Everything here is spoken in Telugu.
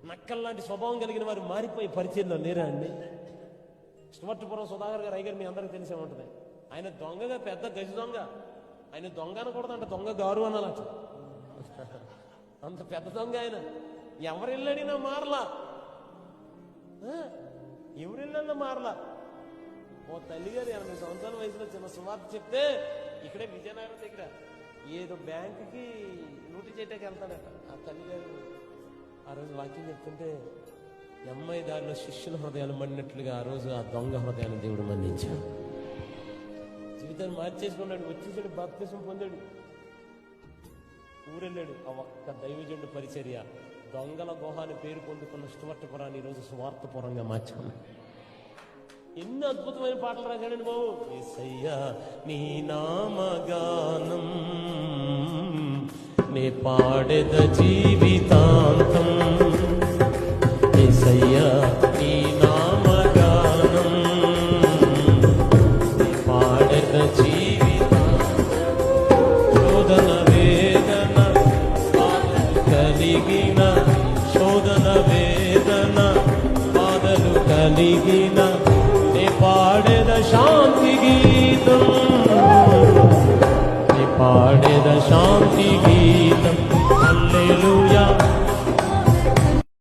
నక్కల్లాంటి స్వభావం కలిగిన వారు మారిపోయి పరిచయంలో లేరా అండి? స్టువర్ట్పురం సుధాకర్ గారు అయ్యారు, మీ అందరికి తెలిసే ఉంటుంది. ఆయన దొంగగా పెద్ద గజ దొంగ. ఆయన దొంగ అనకూడదు అంట, దొంగ గారు అనాలట. అంత పెద్ద దొంగ ఆయన. ఎవరు వెళ్ళాడినా మారలా, ఎవరు వెళ్ళినా మారలా. ఓ తల్లిగారు 80 సంవత్సరాల వయసులో చిన్న సువార్త చెప్తే ఇక్కడే విజయనగరం దగ్గర ఏదో బ్యాంకుకి డ్యూటీ చేయటానికి వెళ్తాడట. ఆ తల్లిగారు ఆ రోజు వాక్యం చెప్తుంటే అమ్మాయి దారిలో శిష్యుల హృదయాలు మండినట్లుగా ఆ రోజు ఆ దొంగ హృదయాన్ని దేవుడు మండించాడు. జీవితాన్ని మార్చేసుకున్నాడు, వచ్చేసాడు, బాప్తిసం పొందాడు, ఊరెళ్ళాడు. ఆ ఒక్క దైవజనుడు పరిచర్య దొంగల గుహ అని పేరు పొందుకున్న స్టువర్ట్పురాన్ని ఈరోజు సువార్తపురంగా మార్చుకున్నాడు. ఎన్ని అద్భుతమైన పాటలు రాశాడండి బాబు. యేసయ్యా నీ నామగానం నే పాడెద జీవితాంతం. యేసయ్యా నీ నామగానం నే పాడెద జీవితాంతం. శోధన వేదన కలిగిన, శోధన వేదన బాధలు కలిగిన పాడెద శాంతి గీతం.